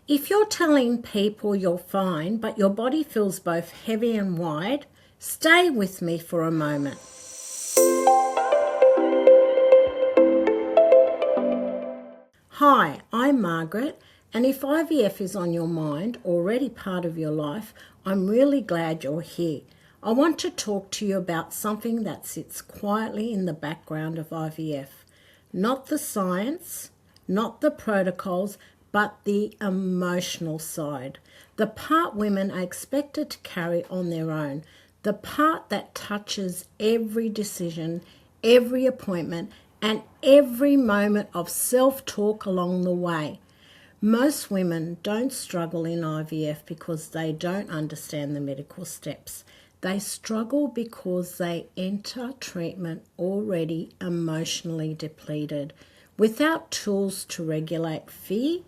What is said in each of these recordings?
If you're telling people you're fine, but your body feels both heavy and wide, stay with me for a moment. Hi, I'm Margaret, and if IVF is on your mind, already part of your life, I'm really glad you're here. I want to talk to you about something that sits quietly in the background of IVF. Not the science, not the protocols, but the emotional side. The part women are expected to carry on their own. The part that touches every decision, every appointment, and every moment of self-talk along the way. Most women don't struggle in IVF because they don't understand the medical steps. They struggle because they enter treatment already emotionally depleted, without tools to regulate fear,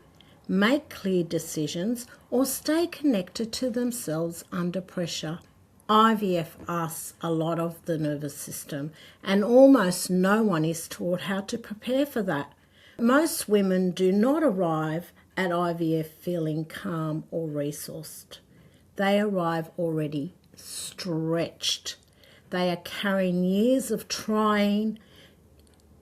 make clear decisions, or stay connected to themselves under pressure. IVF asks a lot of the nervous system, and almost no one is taught how to prepare for that. Most women do not arrive at IVF feeling calm or resourced. They arrive already stretched. They are carrying years of trying,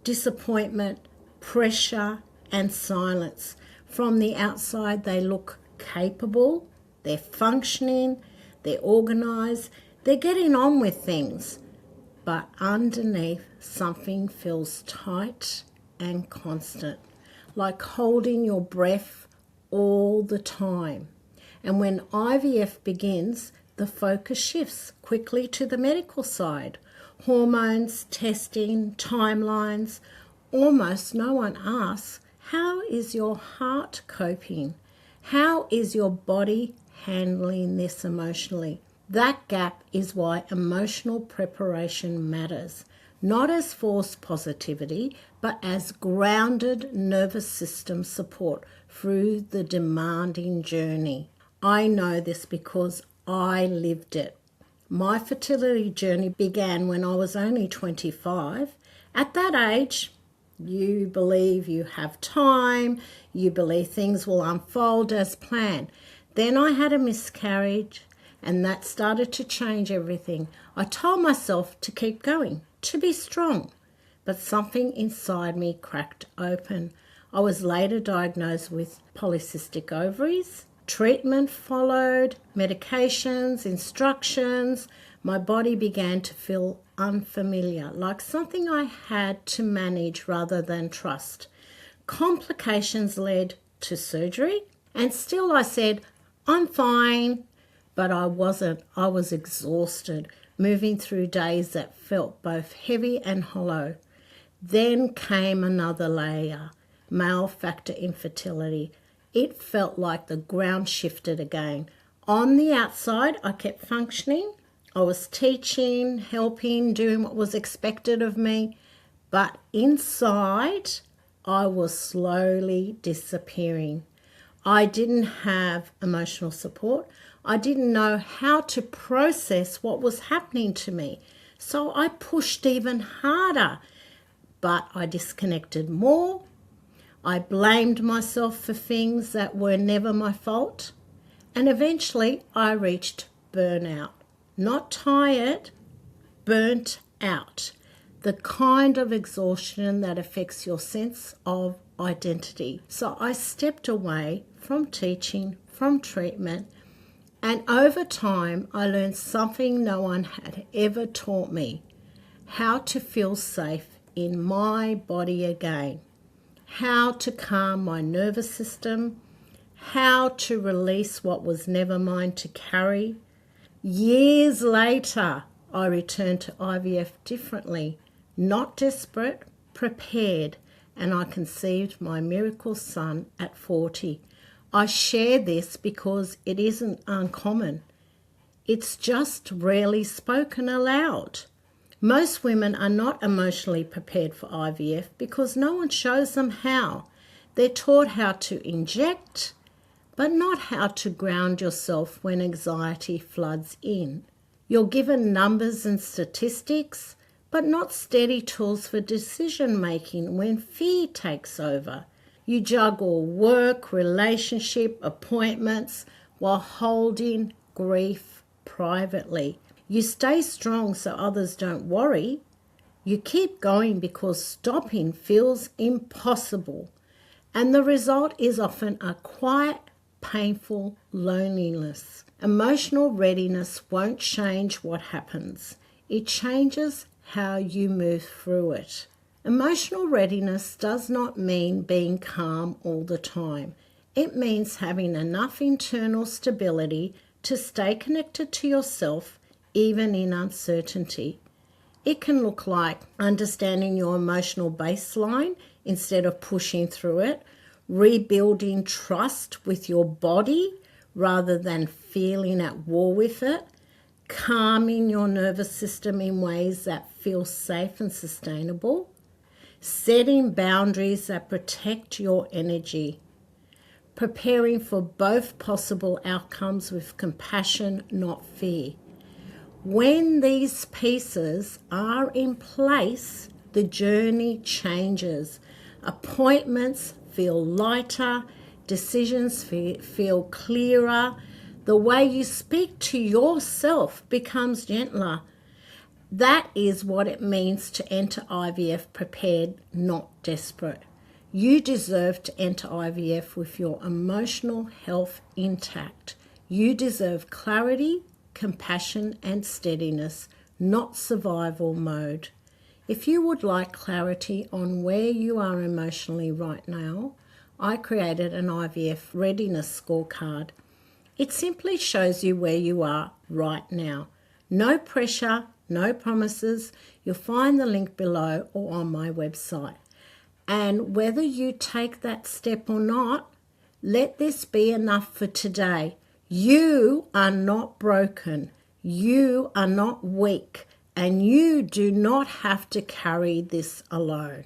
disappointment, pressure, and silence. From the outside, they look capable, they're functioning, they're organised, they're getting on with things. But underneath, something feels tight and constant, like holding your breath all the time. And when IVF begins, the focus shifts quickly to the medical side. Hormones, testing, timelines. Almost no one asks, how is your heart coping? How is your body handling this emotionally? That gap is why emotional preparation matters, not as false positivity, but as grounded nervous system support through the demanding journey. I know this because I lived it. My fertility journey began when I was only 25. At that age, you believe you have time, you believe things will unfold as planned. Then I had a miscarriage, and that started to change everything. I told myself to keep going, to be strong, but something inside me cracked open. I was later diagnosed with polycystic ovaries. Treatment followed, medications, instructions. My body began to feel unfamiliar, like something I had to manage rather than trust. Complications led to surgery, and still I said, I'm fine, but I wasn't. I was exhausted, moving through days that felt both heavy and hollow. Then came another layer, male factor infertility. It felt like the ground shifted again. On the outside, I kept functioning. I was teaching, helping, doing what was expected of me. But inside, I was slowly disappearing. I didn't have emotional support. I didn't know how to process what was happening to me. So I pushed even harder. But I disconnected more. I blamed myself for things that were never my fault. And eventually I reached burnout. Not tired, burnt out. The kind of exhaustion that affects your sense of identity. So I stepped away from teaching, from treatment, and over time I learned something no one had ever taught me: how to feel safe in my body again, how to calm my nervous system, how to release what was never mine to carry. Years later, I returned to IVF differently, not desperate, prepared, and I conceived my miracle son at 40. I share this because it isn't uncommon. It's just rarely spoken aloud. Most women are not emotionally prepared for IVF because no one shows them how. They're taught how to inject, but not how to ground yourself when anxiety floods in. You're given numbers and statistics, but not steady tools for decision making when fear takes over. You juggle work, relationship, appointments while holding grief privately. You stay strong so others don't worry. You keep going because stopping feels impossible. And the result is often a quiet, painful loneliness. Emotional readiness won't change what happens. It changes how you move through it. Emotional readiness does not mean being calm all the time. It means having enough internal stability to stay connected to yourself even in uncertainty. It can look like understanding your emotional baseline instead of pushing through it, rebuilding trust with your body rather than feeling at war with it, calming your nervous system in ways that feel safe and sustainable, setting boundaries that protect your energy, preparing for both possible outcomes with compassion, not fear. When these pieces are in place, the journey changes. Appointments feel lighter, decisions feel clearer, the way you speak to yourself becomes gentler. That is what it means to enter IVF prepared, not desperate. You deserve to enter IVF with your emotional health intact. You deserve clarity, compassion and steadiness, not survival mode. If you would like clarity on where you are emotionally right now, I created an IVF readiness scorecard. It simply shows you where you are right now. No pressure, no promises. You'll find the link below or on my website. And whether you take that step or not, let this be enough for today. You are not broken. You are not weak. And you do not have to carry this alone.